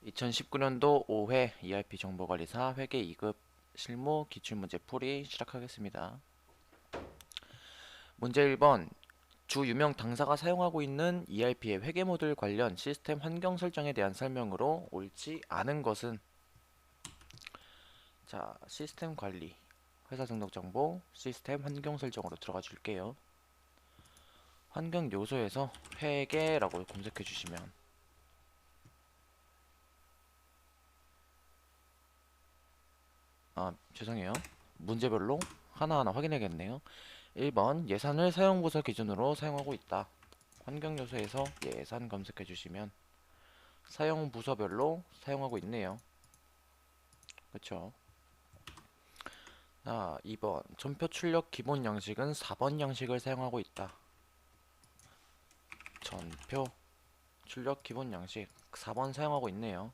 2019년도 5회 ERP 정보관리사 회계 2급 실무 기출문제 풀이 시작하겠습니다. 문제 1번. 주 유명 당사가 사용하고 있는 ERP의 회계 모듈 관련 시스템 환경 설정에 대한 설명으로 옳지 않은 것은. 자, 시스템 관리, 회사 등록 정보, 시스템 환경 설정으로 들어가 줄게요. 환경 요소에서 회계라고 검색해 주시면, 죄송해요. 문제별로 하나하나 확인해야겠네요. 1번 예산을 사용부서 기준으로 사용하고 있다. 환경 요소에서 예산 검색해 주시면 사용부서별로 사용하고 있네요. 그쵸? 2번 전표 출력 기본 양식은 4번 양식을 사용하고 있다. 전표 출력 기본 양식 4번 사용하고 있네요.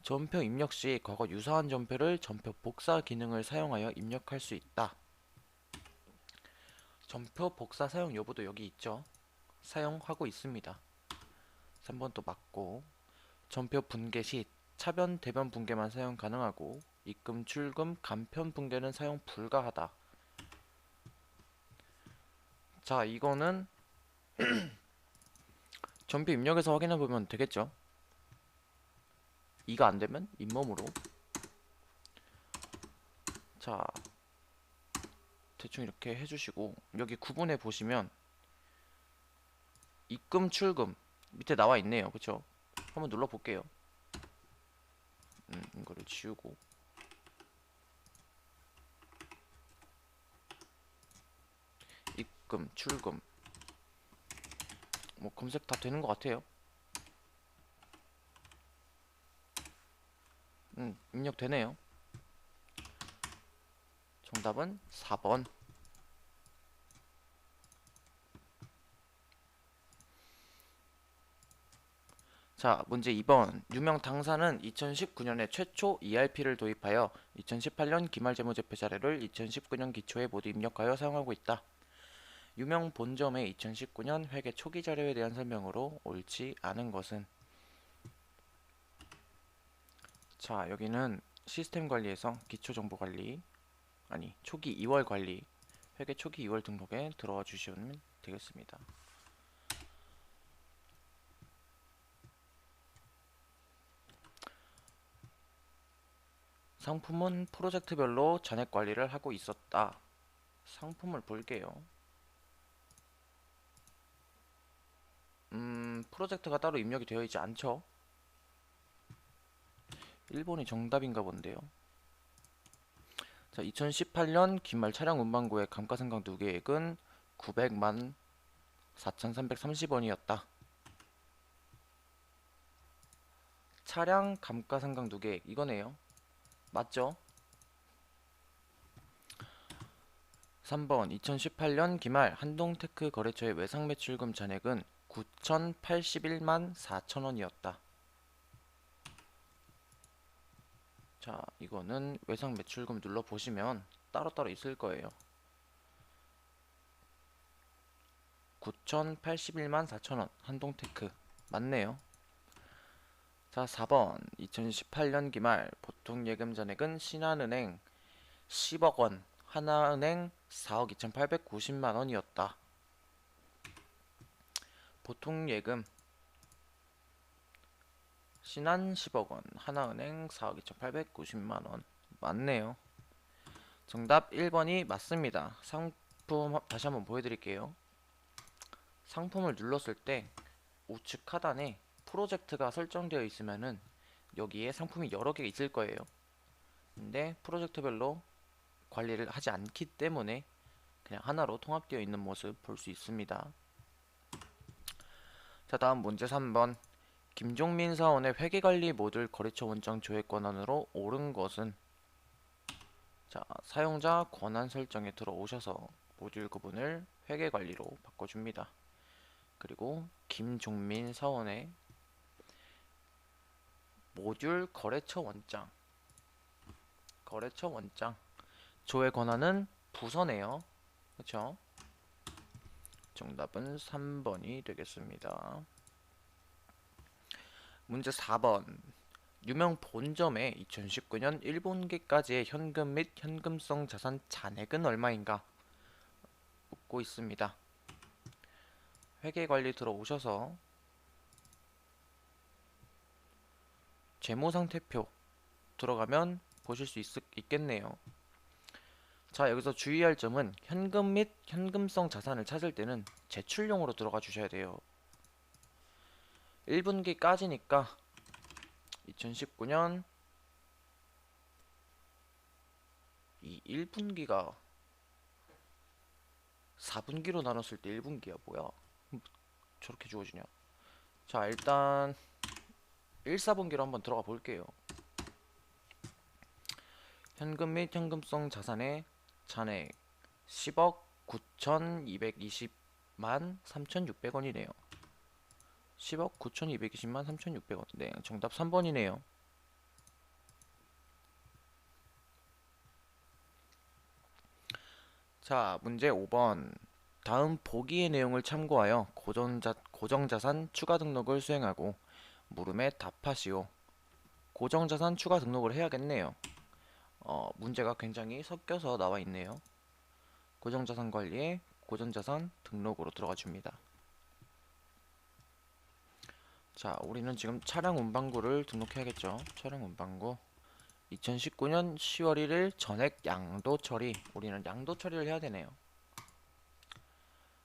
전표 입력 시 과거 유사한 전표를 전표 복사 기능을 사용하여 입력할 수 있다. 전표 복사 사용 여부도 여기 있죠. 사용하고 있습니다. 3번도 맞고, 전표 분계 시 차변 대변 분계만 사용 가능하고 입금 출금 간편 분계는 사용 불가하다. 자, 이거는 전표 입력에서 확인해 보면 되겠죠. 이가 안 되면 잇몸으로. 자, 대충 이렇게 해주시고, 여기 구분해 보시면 입금 출금 밑에 나와 있네요. 그쵸? 한번 눌러 볼게요. 이거를 지우고, 입금 출금 뭐 검색 다 되는 것 같아요. 입력되네요. 정답은 4번. 자, 문제 2번. 유명 당사는 2019년에 최초 ERP를 도입하여 2018년 기말재무제표 자료를 2019년 기초에 모두 입력하여 사용하고 있다. 유명 본점의 2019년 회계 초기 자료에 대한 설명으로 옳지 않은 것은. 자, 여기는 시스템 관리에서 기초 정보 관리, 초기 2월 관리, 회계 초기 2월 등록에 들어와 주시면 되겠습니다. 상품은 프로젝트별로 잔액 관리를 하고 있었다. 상품을 볼게요. 프로젝트가 따로 입력이 되어 있지 않죠? 1번이 정답인가 본데요. 자, 2018년 기말 차량 운반고의 감가상각 누계액은 900만 4,330원이었다. 차량 감가상각 누계액 이거네요. 맞죠? 3번 2018년 기말 한동테크 거래처의 외상매출금 잔액은 9,081만 4천원이었다. 자, 이거는 외상매출금 눌러보시면 따로따로 있을 거예요. 9,081만 4천원 한동테크 맞네요. 자, 4번 2018년 기말 보통예금 잔액은 신한은행 10억원, 하나은행 4억 2,890만원이었다. 보통예금 신한 10억원, 하나은행 4억 2,890만원 맞네요. 정답 1번이 맞습니다. 상품 다시 한번 보여드릴게요. 상품을 눌렀을 때 우측 하단에 프로젝트가 설정되어 있으면은 여기에 상품이 여러 개 있을 거예요. 근데 프로젝트별로 관리를 하지 않기 때문에 그냥 하나로 통합되어 있는 모습 볼 수 있습니다. 자, 다음 문제 3번. 김종민 사원의 회계관리 모듈 거래처 원장 조회 권한으로 옳은 것은. 자, 사용자 권한 설정에 들어오셔서 모듈 구분을 회계관리로 바꿔줍니다. 그리고 김종민 사원의 모듈 거래처 원장 조회 권한은 부서네요. 그쵸? 정답은 3번이 되겠습니다. 문제 4번. 유명 본점의 2019년 1분기까지의 현금 및 현금성 자산 잔액은 얼마인가? 묻고 있습니다. 회계관리 들어오셔서 재무상태표 들어가면 보실 수 있겠네요. 자, 여기서 주의할 점은 현금 및 현금성 자산을 찾을 때는 제출용으로 들어가 주셔야 돼요. 1분기까지니까 2019년 이 1분기가 4분기로 나눴을 때 1분기야 뭐야? 저렇게 주어지냐? 자, 일단 1, 4분기로 한번 들어가 볼게요. 현금 및 현금성 자산의 잔액 10억 9,220만 3,600원이네요. 10억 9,220만 3,600원. 네, 정답 3번이네요. 자, 문제 5번. 다음 보기의 내용을 참고하여 고정자산 추가 등록을 수행하고 물음에 답하시오. 고정자산 추가 등록을 해야겠네요. 문제가 굉장히 섞여서 나와 있네요. 고정자산 관리에 고정자산 등록으로 들어가 줍니다. 자, 우리는 지금 차량 운반구를 등록해야겠죠. 차량 운반구 2019년 10월 1일 전액 양도 처리. 우리는 양도 처리를 해야 되네요.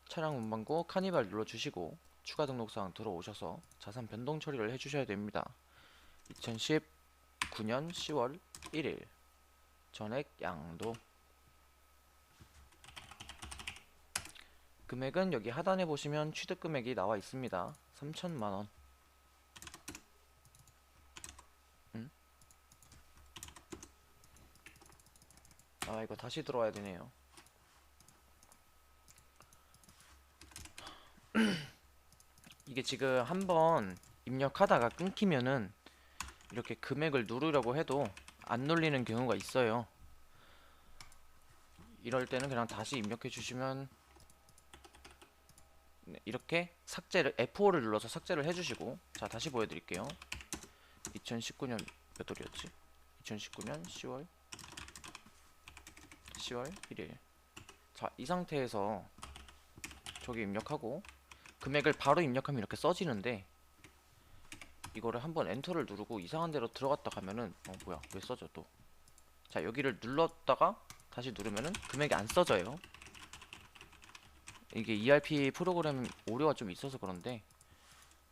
차량 운반구 카니발 눌러주시고 추가 등록사항 들어오셔서 자산 변동 처리를 해주셔야 됩니다. 2019년 10월 1일 전액 양도. 금액은 여기 하단에 보시면 취득 금액이 나와 있습니다. 3천만원. 아, 이거 다시 들어와야 되네요. 이게 지금 한번 입력하다가 끊기면은 이렇게 금액을 누르려고 해도 안 눌리는 경우가 있어요. 이럴 때는 그냥 다시 입력해 주시면 이렇게 삭제를 F5를 눌러서 삭제를 해주시고, 자, 다시 보여드릴게요. 2019년 몇 월이었지? 2019년 10월 1일. 자, 이 상태에서 저기 입력하고 금액을 바로 입력하면 이렇게 써지는데, 이거를 한번 엔터를 누르고 이상한 데로 들어갔다 가면은 뭐야, 왜 써져 또. 자, 여기를 눌렀다가 다시 누르면은 금액이 안 써져요. 이게 ERP 프로그램 오류가 좀 있어서 그런데,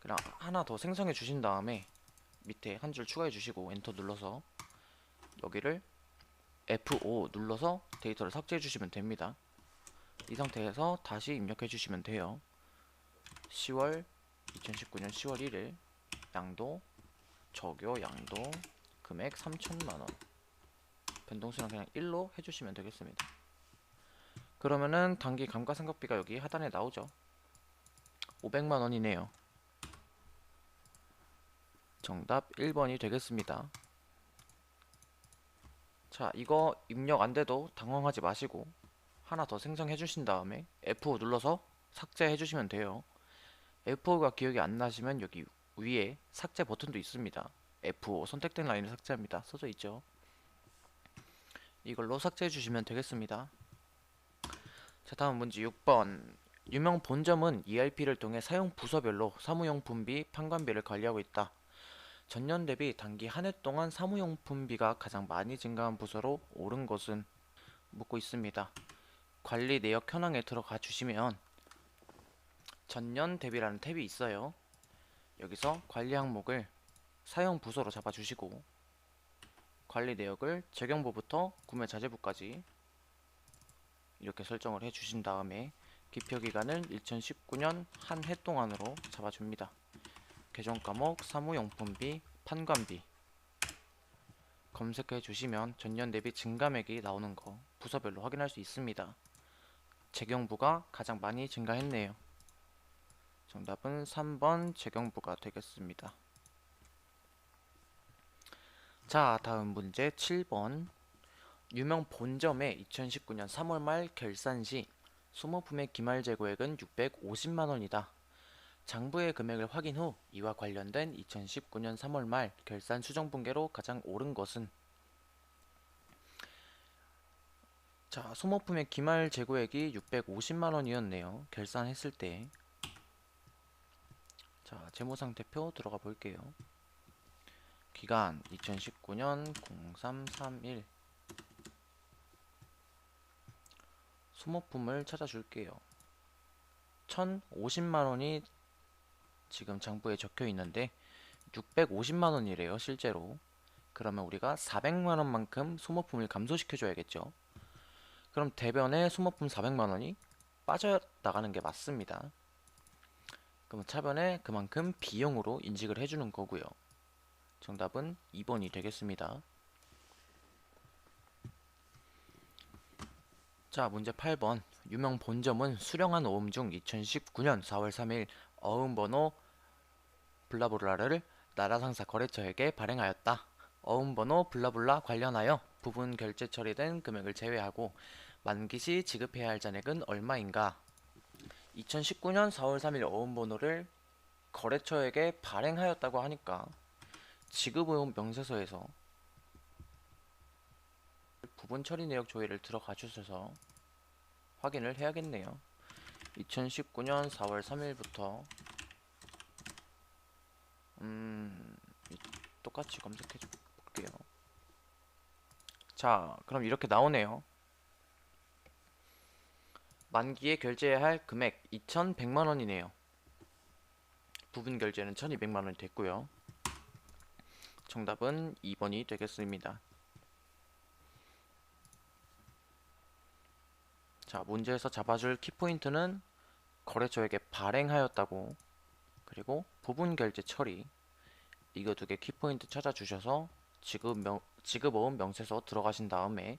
그냥 하나 더 생성해 주신 다음에 밑에 한 줄 추가해 주시고 엔터 눌러서 여기를 F5 눌러서 데이터를 삭제해 주시면 됩니다. 이 상태에서 다시 입력해 주시면 돼요. 2019년 10월 1일 양도 적요 양도 금액 3천만원. 변동수는 그냥 1로 해주시면 되겠습니다. 그러면은 단기 감가상각비가 여기 하단에 나오죠. 500만원이네요. 정답 1번이 되겠습니다. 자, 이거 입력 안돼도 당황하지 마시고 하나 더 생성해 주신 다음에 F5 눌러서 삭제해 주시면 돼요. F5가 기억이 안 나시면 여기 위에 삭제 버튼도 있습니다. F5 선택된 라인을 삭제합니다. 써져 있죠. 이걸로 삭제해 주시면 되겠습니다. 자, 다음 문제 6번. 유명 본점은 ERP를 통해 사용 부서별로 사무용품비, 판관비를 관리하고 있다. 전년 대비 단기 한 해 동안 사무용품비가 가장 많이 증가한 부서로 옳은 것은? 묻고 있습니다. 관리 내역 현황에 들어가 주시면 전년 대비라는 탭이 있어요. 여기서 관리 항목을 사용 부서로 잡아주시고 관리 내역을 재경부부터 구매 자재부까지 이렇게 설정을 해주신 다음에 기표기간을 2019년 한 해 동안으로 잡아줍니다. 개정과목 사무용품비, 판관비 검색해 주시면 전년 대비 증감액이 나오는 거 부서별로 확인할 수 있습니다. 재경부가 가장 많이 증가했네요. 정답은 3번 재경부가 되겠습니다. 자, 다음 문제 7번. 유명 본점의 2019년 3월 말 결산 시 소모품의 기말 재고액은 650만원이다. 장부의 금액을 확인 후 이와 관련된 2019년 3월 말 결산 수정분계로 가장 옳은 것은, 자, 소모품의 기말 재고액이 650만 원이었네요. 결산했을 때. 자, 재무상태표 들어가 볼게요. 기간 2019년 0331. 소모품을 찾아줄게요. 1050만 원이 지금 장부에 적혀 있는데 650만 원이래요, 실제로. 그러면 우리가 400만 원만큼 소모품을 감소시켜 줘야겠죠. 그럼 대변에 소모품 400만 원이 빠져나가는 게 맞습니다. 그럼 차변에 그만큼 비용으로 인식을 해주는 거고요. 정답은 2번이 되겠습니다. 자, 문제 8번. 유명 본점은 수령한 어음 중 2019년 4월 3일 어음 번호 블라블라를 나라상사 거래처에게 발행하였다. 어음 번호 블라블라 관련하여 부분 결제 처리된 금액을 제외하고 만기 시 지급해야 할 잔액은 얼마인가? 2019년 4월 3일 어음 번호를 거래처에게 발행하였다고 하니까 지급의무 명세서에서 부분 처리 내역 조회를 들어가 주셔서 확인을 해야겠네요. 2019년 4월 3일부터 똑같이 검색해 볼게요. 자, 그럼 이렇게 나오네요. 만기에 결제해야 할 금액 2,100만 원이네요. 부분 결제는 1,200만 원이 됐고요. 정답은 2번이 되겠습니다. 자, 문제에서 잡아줄 키포인트는 거래처에게 발행하였다고, 그리고 부분 결제 처리, 이거 두 개 키포인트 찾아주셔서 지급어음 명세서 들어가신 다음에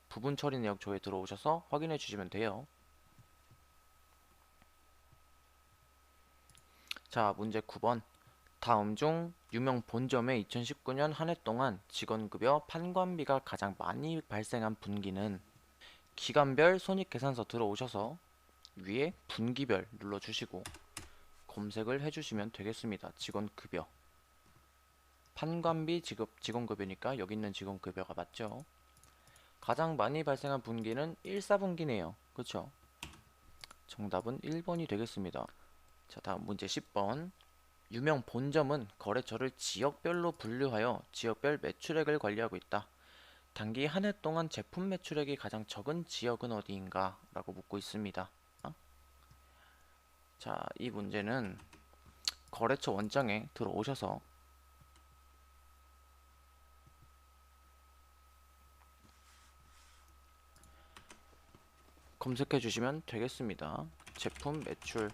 부분 처리 내역 조회 들어오셔서 확인해 주시면 돼요. 자, 문제 9번. 다음 중 유명 본점의 2019년 한 해 동안 직원급여 판관비가 가장 많이 발생한 분기는, 기간별 손익계산서 들어오셔서 위에 분기별 눌러주시고 검색을 해주시면 되겠습니다. 직원급여. 판관비 직원급여니까 여기 있는 직원급여가 맞죠? 가장 많이 발생한 분기는 1, 4분기네요. 그쵸? 정답은 1번이 되겠습니다. 자, 다음 문제 10번. 유명 본점은 거래처를 지역별로 분류하여 지역별 매출액을 관리하고 있다. 단기 한 해 동안 제품 매출액이 가장 적은 지역은 어디인가? 라고 묻고 있습니다. 자, 이 문제는 거래처 원장에 들어오셔서 검색해 주시면 되겠습니다. 제품 매출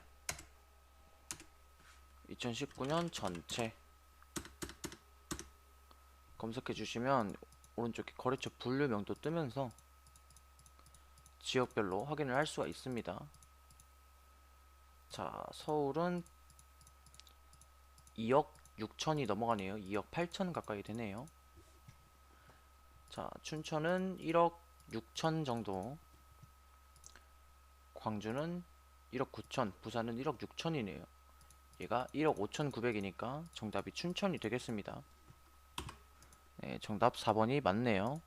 2019년 전체 검색해 주시면 오른쪽에 거래처 분류명도 뜨면서 지역별로 확인을 할 수가 있습니다. 자, 서울은 2억 6천이 넘어가네요. 2억 8천 가까이 되네요. 자, 춘천은 1억 6천 정도, 광주는 1억 9천, 부산은 1억 6천이네요. 얘가 1억 5천9백이니까 정답이 춘천이 되겠습니다. 네, 정답 4번이 맞네요.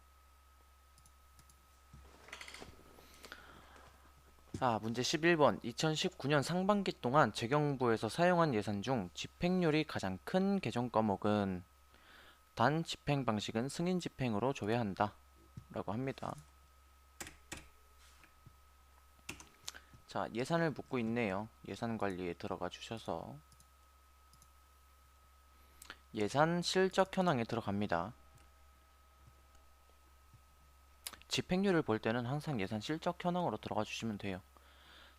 자, 문제 11번. 2019년 상반기 동안 재경부에서 사용한 예산 중 집행률이 가장 큰 계정 과목은, 단 집행 방식은 승인 집행으로 조회한다 라고 합니다. 자, 예산을 묻고 있네요. 예산 관리에 들어가 주셔서 예산 실적 현황에 들어갑니다. 집행률을 볼 때는 항상 예산 실적 현황으로 들어가 주시면 돼요.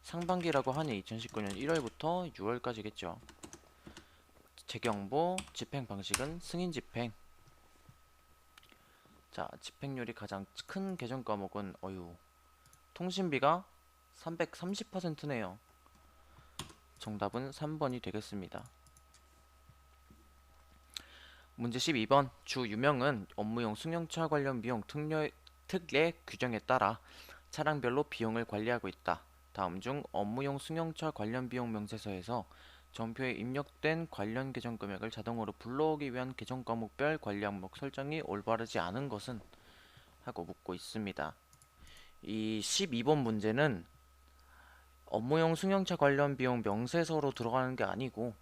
상반기라고 하니 2019년 1월부터 6월까지겠죠. 재경부 집행 방식은 승인 집행. 자, 집행률이 가장 큰 계정 과목은 통신비가 330%네요. 정답은 3번이 되겠습니다. 문제 12번. 주 유명은 업무용 승용차 관련 비용 특례 규정에 따라 차량별로 비용을 관리하고 있다. 다음 중 업무용 승용차 관련 비용 명세서에서 전표에 입력된 관련 계정 금액을 자동으로 불러오기 위한 계정 과목별 관리 항목 설정이 올바르지 않은 것은? 하고 묻고 있습니다. 이 12번 문제는 업무용 승용차 관련 비용 명세서로 들어가는 게 아니고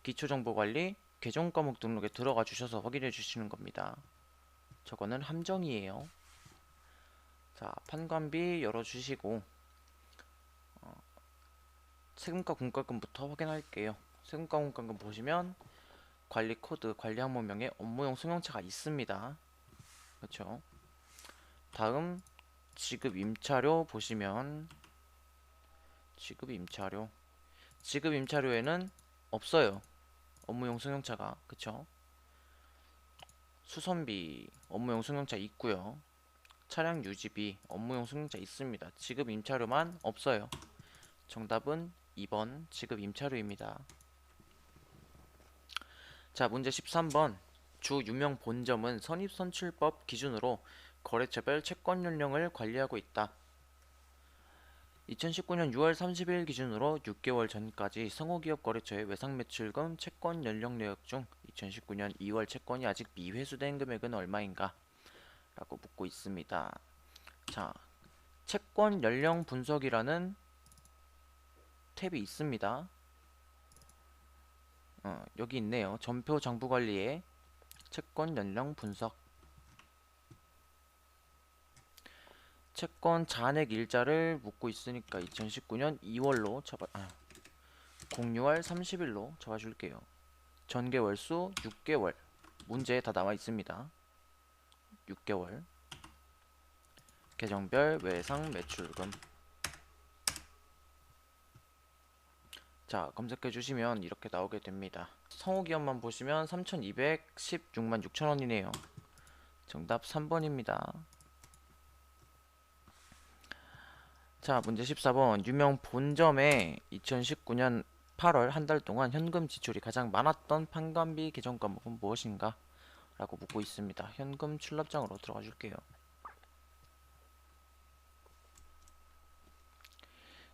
기초정보관리 계정 과목 등록에 들어가 주셔서 확인해 주시는 겁니다. 저거는 함정이에요. 자, 판관비 열어주시고 세금과 공과금부터 확인할게요. 세금과 공과금 보시면 관리 코드, 관리 항목명에 업무용 승용차가 있습니다. 그렇죠? 다음 지급 임차료 보시면 지급 임차료에는 없어요. 업무용 승용차가. 그쵸? 수선비 업무용 승용차 있고요. 차량 유지비 업무용 승용차 있습니다. 지급 임차료만 없어요. 정답은 2번 지급 임차료입니다. 자, 문제 13번. 주 유명 본점은 선입선출법 기준으로 거래처별 채권 연령을 관리하고 있다. 2019년 6월 30일 기준으로 6개월 전까지 성우기업 거래처의 외상매출금 채권 연령 내역 중 2019년 2월 채권이 아직 미회수된 금액은 얼마인가? 라고 묻고 있습니다. 자, 채권 연령 분석이라는 탭이 있습니다. 여기 있네요. 전표 장부관리에 채권 연령 분석. 채권 잔액 일자를 묻고 있으니까 2019년 2월로 06월 30일로 잡아줄게요. 전개월수 6개월. 문제에 다 나와 있습니다. 6개월. 계정별 외상 매출금. 자, 검색해 주시면 이렇게 나오게 됩니다. 성우기업만 보시면 3,216만 6천원이네요. 정답 3번입니다. 자, 문제 14번. 유명 본점에 2019년 8월 한 달 동안 현금 지출이 가장 많았던 판관비 계정 과목은 무엇인가? 라고 묻고 있습니다. 현금 출납장으로 들어가 줄게요.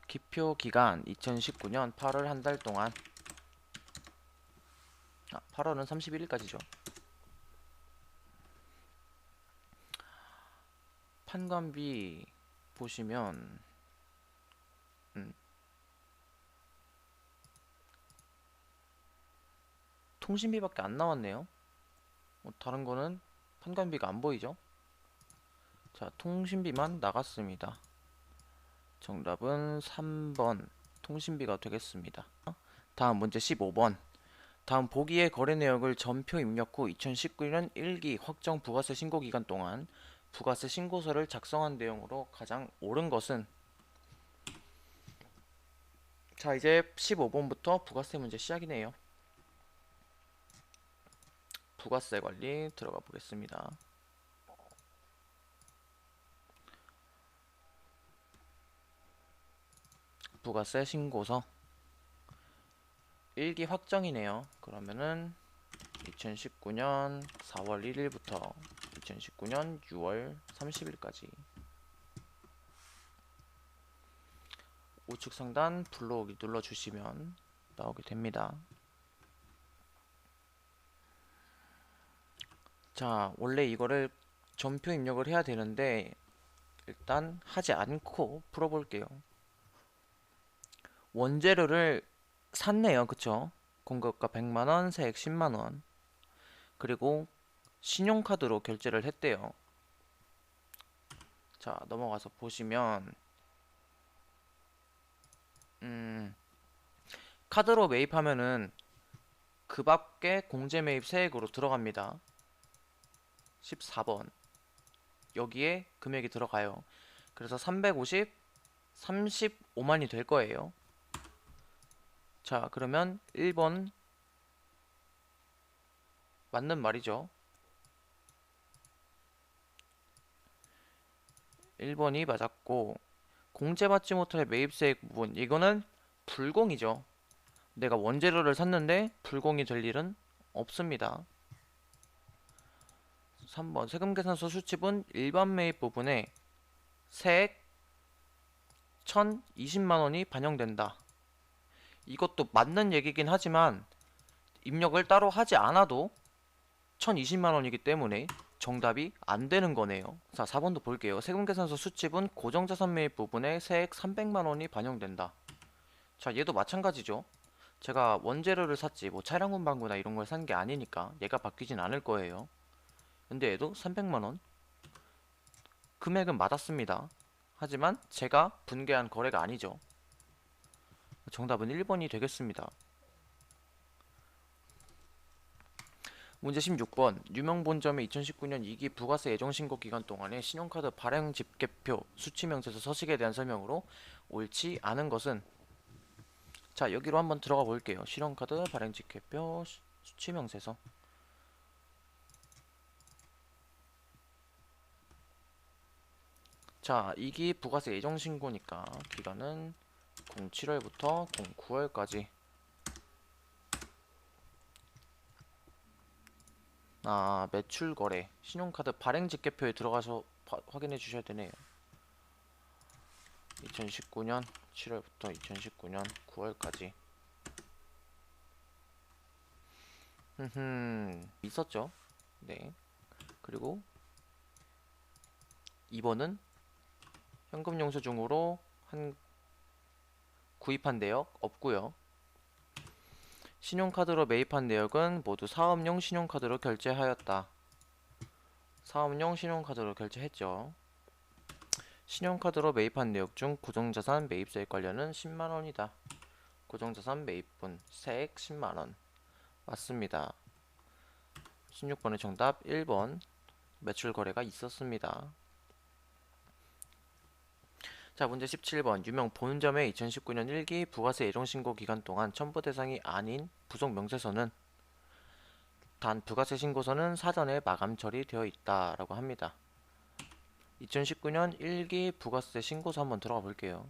기표 기간 2019년 8월 한 달 동안 8월은 31일까지죠. 판관비 보시면 통신비밖에 안 나왔네요. 다른 거는 판관비가 안 보이죠? 자, 통신비만 나갔습니다. 정답은 3번 통신비가 되겠습니다. 다음 문제 15번. 다음 보기의 거래 내역을 전표 입력 후 2019년 1기 확정 부가세 신고 기간 동안 부가세 신고서를 작성한 내용으로 가장 옳은 것은? 자, 이제 15번부터 부가세 문제 시작이네요. 부가세 관리 들어가 보겠습니다. 부가세 신고서 1기 확정이네요. 그러면은 2019년 4월 1일부터 2019년 6월 30일까지 우측 상단 불러오기 눌러주시면 나오게 됩니다. 자, 원래 이거를 전표 입력을 해야 되는데 일단 하지 않고 풀어볼게요. 원재료를 샀네요. 그쵸? 공급가 100만원, 세액 10만원. 그리고 신용카드로 결제를 했대요. 자, 넘어가서 보시면 카드로 매입하면은 그 밖에 공제 매입 세액으로 들어갑니다. 14번 여기에 금액이 들어가요. 그래서 35만이 될 거예요. 자, 그러면 1번 맞는 말이죠. 1번이 맞았고, 공제받지 못할 매입세액 부분, 이거는 불공이죠. 내가 원재료를 샀는데 불공이 될 일은 없습니다. 3번 세금계산서 수취분 일반 매입 부분에 세액 1,020만원이 반영된다. 이것도 맞는 얘기긴 하지만 입력을 따로 하지 않아도 1020만원이기 때문에 정답이 안 되는 거네요. 자, 4번도 볼게요. 세금계산서 수집은 고정자산 매입 부분에 세액 300만원이 반영된다. 자, 얘도 마찬가지죠. 제가 원재료를 샀지 뭐 차량 운반구나 이런 걸 산 게 아니니까 얘가 바뀌진 않을 거예요. 근데 얘도 300만원 금액은 맞았습니다. 하지만 제가 분개한 거래가 아니죠. 정답은 1번이 되겠습니다. 문제 16번. 유명 본점의 2019년 2기 부가세 예정신고 기간 동안에 신용카드 발행 집계표 수취명세서 서식에 대한 설명으로 옳지 않은 것은. 자, 여기로 한번 들어가 볼게요. 신용카드 발행 집계표 수취명세서. 자, 2기 부가세 예정신고니까 기간은 07월부터 09월까지. 아, 매출 거래 신용카드 발행 집계표에 들어가서 확인해 주셔야 되네요. 2019년 7월부터 2019년 9월까지. 있었죠. 네. 그리고 2번은 현금 영수증으로 구입한 내역 없고요. 신용카드로 매입한 내역은 모두 사업용 신용카드로 결제하였다. 사업용 신용카드로 결제했죠. 신용카드로 매입한 내역 중 고정자산 매입세액 관련은 10만원이다. 고정자산 매입분 세액 10만원. 맞습니다. 16번의 정답 1번 매출 거래가 있었습니다. 자, 문제 17번. 유명 본점의 2019년 1기 부가세 예정신고 기간 동안 첨부 대상이 아닌 부속 명세서는 단 부가세 신고서는 사전에 마감 처리되어 있다라고 합니다. 2019년 1기 부가세 신고서 한번 들어가 볼게요.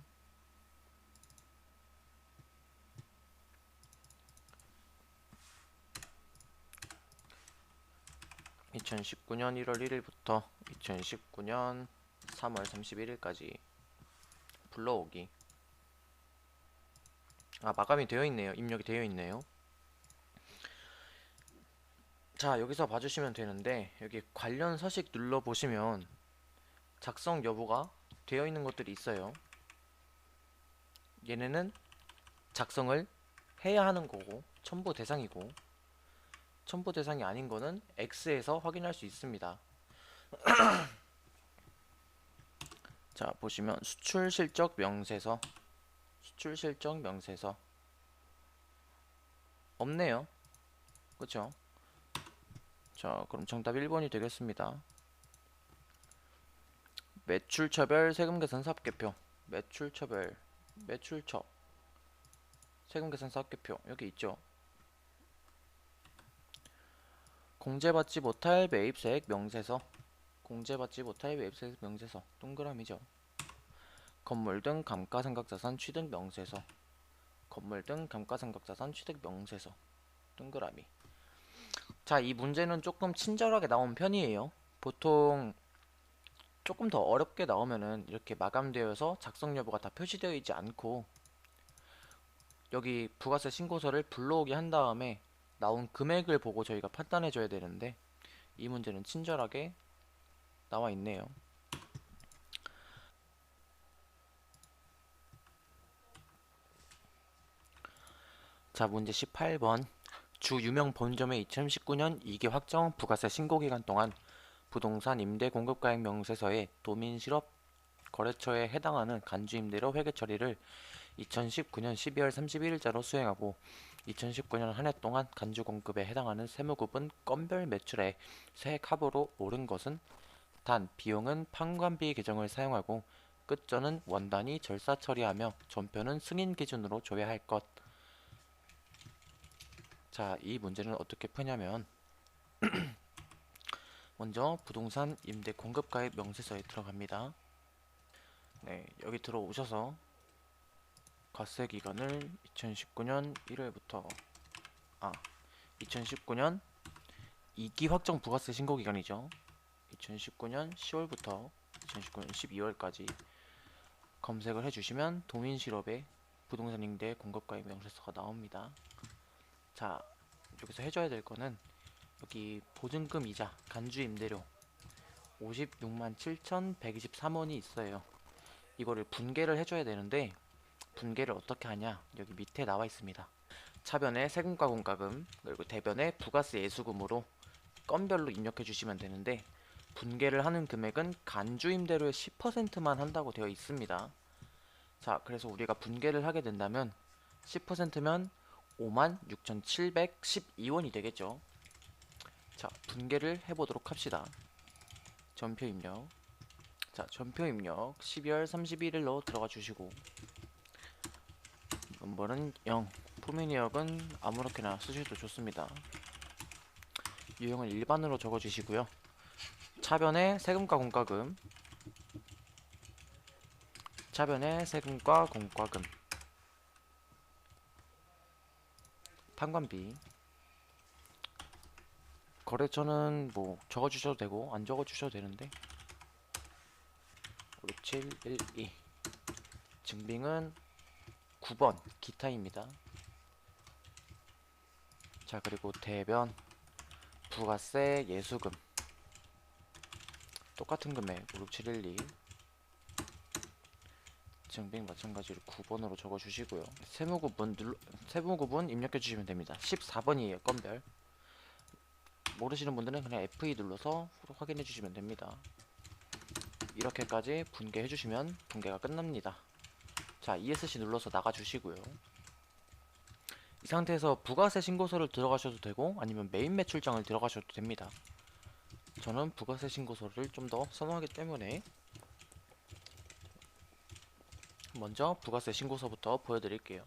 2019년 1월 1일부터 2019년 3월 31일까지 불러오기. 아, 마감이 되어 있네요. 입력이 되어 있네요. 자, 여기서 봐주시면 되는데 여기 관련 서식 눌러보시면 작성 여부가 되어 있는 것들이 있어요. 얘네는 작성을 해야 하는 거고 첨부 대상이고, 첨부 대상이 아닌 거는 X에서 확인할 수 있습니다. 자, 보시면 수출 실적 명세서, 수출 실적 명세서 없네요. 그쵸? 자, 그럼 정답 1번이 되겠습니다. 매출처별 세금계산서 합계표. 매출처별, 매출처 세금계산서 합계표 여기 있죠. 공제받지 못할 매입세액 명세서, 공제받지 못할 매입세액 명세서 동그라미죠. 건물 등 감가상각자산 취득 명세서, 건물 등 감가상각자산 취득 명세서 동그라미. 자, 이 문제는 조금 친절하게 나온 편이에요. 보통 조금 더 어렵게 나오면은 이렇게 마감되어서 작성 여부가 다 표시되어 있지 않고 여기 부가세 신고서를 불러오게 한 다음에 나온 금액을 보고 저희가 판단해 줘야 되는데 이 문제는 친절하게 나와 있네요. 자, 문제 18번. 주 유명 본점의 2019년 2기 확정 부가세 신고 기간 동안 부동산 임대 공급가액 명세서에 도민 실업 거래처에 해당하는 간주임대료 회계 처리를 2019년 12월 31일자로 수행하고 2019년 한 해 동안 간주 공급에 해당하는 세무급은 건별 매출액 세액 합으로 오른 것은 단 비용은 판관비 계정을 사용하고 끝전은 원단위 절사 처리하며 전표는 승인 기준으로 조회할 것. 자, 이 문제는 어떻게 푸냐면 먼저 부동산 임대 공급가액 명세서에 들어갑니다. 네, 여기 들어오셔서 과세 기간을 2019년 1월부터 2019년 2기 확정 부가세 신고 기간이죠. 2019년 10월부터 2019년 12월까지 검색을 해주시면 도민실업에 부동산 임대 공급가입 명세서가 나옵니다. 자, 여기서 해줘야 될 거는 여기 보증금 이자 간주 임대료 56만 7,123원이 있어요. 이거를 분개를 해줘야 되는데 분개를 어떻게 하냐, 여기 밑에 나와 있습니다. 차변에 세금과 공과금 그리고 대변에 부가세 예수금으로 건별로 입력해 주시면 되는데, 분개를 하는 금액은 간주 임대료의 10%만 한다고 되어 있습니다. 자, 그래서 우리가 분개를 하게 된다면 10%면 56,712원이 되겠죠. 자, 분개를 해보도록 합시다. 전표 입력. 자, 전표 입력 12월 31일로 들어가 주시고, 넘버는 0, 포미니역은 아무렇게나 쓰셔도 좋습니다. 유형은 일반으로 적어 주시고요. 차변에 세금과 공과금, 차변에 세금과 공과금, 판관비, 거래처는 뭐 적어 주셔도 되고 안 적어 주셔도 되는데 56712, 증빙은 9번 기타입니다. 자, 그리고 대변 부가세 예수금 똑같은 금액 56712, 증빙 마찬가지로 9번으로 적어 주시고요. 세무구분 입력해 주시면 됩니다. 14번이에요 건별. 모르시는 분들은 그냥 F2 눌러서 확인해 주시면 됩니다. 이렇게까지 분개해 주시면 분개가 끝납니다. 자, ESC 눌러서 나가 주시고요. 이 상태에서 부가세 신고서를 들어가셔도 되고 아니면 메인 매출장을 들어가셔도 됩니다. 저는 부가세 신고서를 좀 더 선호하기 때문에 먼저 부가세 신고서부터 보여드릴게요.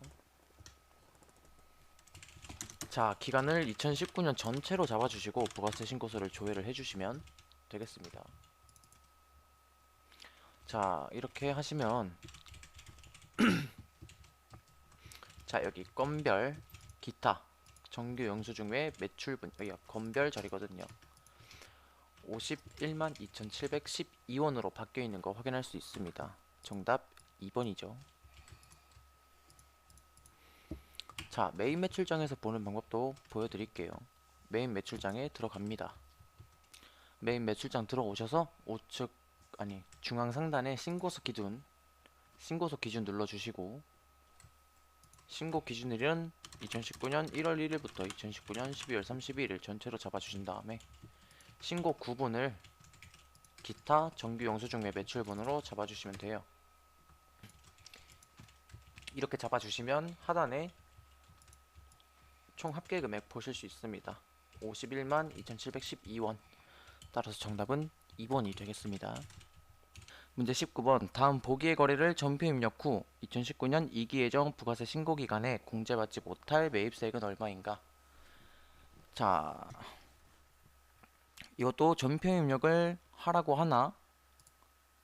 자, 기간을 2019년 전체로 잡아주시고 부가세 신고서를 조회를 해주시면 되겠습니다. 자, 이렇게 하시면 자, 여기 건별 기타 정규 영수증 외 매출분, 여기가 건별 자리거든요. 51만 2,712원으로 바뀌어 있는 거 확인할 수 있습니다. 정답 2번이죠. 자, 메인 매출장에서 보는 방법도 보여드릴게요. 메인 매출장에 들어갑니다. 메인 매출장 들어오셔서 우측 중앙 상단에 신고서 기준 눌러주시고, 신고 기준일은 2019년 1월 1일부터 2019년 12월 31일 전체로 잡아주신 다음에 신고 구분을 기타 정규 영수증 외 매출분으로 잡아주시면 돼요. 이렇게 잡아주시면 하단에 총 합계 금액 보실 수 있습니다. 51만 2,712원. 따라서 정답은 2번이 되겠습니다. 문제 19번. 다음 보기의 거래를 전표 입력 후 2019년 2기 예정 부가세 신고 기간에 공제받지 못할 매입세액은 얼마인가? 자, 이것도 전표 입력을 하라고 하나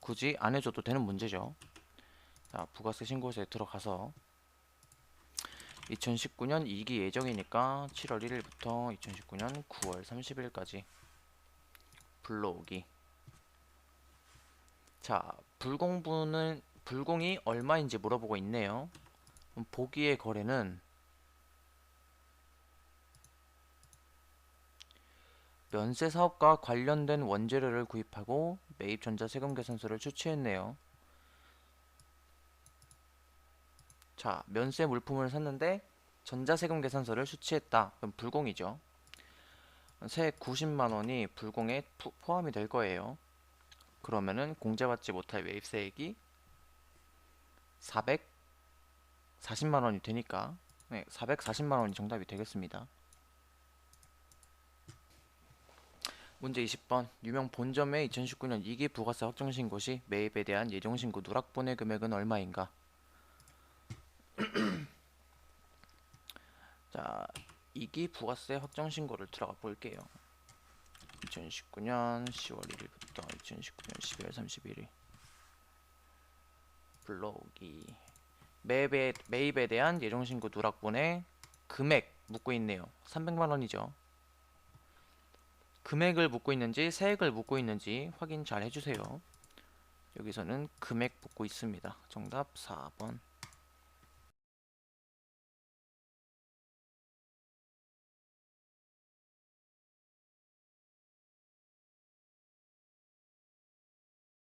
굳이 안 해줘도 되는 문제죠. 자, 부가세 신고서에 들어가서 2019년 2기 예정이니까 7월 1일부터 2019년 9월 30일까지 불러오기. 자, 불공이 얼마인지 물어보고 있네요. 그럼 보기의 거래는 면세 사업과 관련된 원재료를 구입하고 매입 전자세금 계산서를 추치했네요. 자, 면세 물품을 샀는데 전자세금 계산서를 수취했다. 그럼 불공이죠. 세액 90만원이 불공에 포함이 될 거예요. 그러면은 공제받지 못할 매입세액이 440만원이 되니까 440만원이 정답이 되겠습니다. 문제 20번. 유명 본점의 2019년 2기 부가세 확정신고 시 매입에 대한 예정신고 누락분의 금액은 얼마인가? 자, 2기 부가세 확정신고를 들어가 볼게요. 2019년 10월 1일부터 2019년 12월 31일 불러오기. 매입에 대한 예정신고 누락분의 금액 묻고 있네요. 300만원이죠. 금액을 묻고 있는지 세액을 묻고 있는지 확인 잘 해주세요. 여기서는 금액 묻고 있습니다. 정답 4번.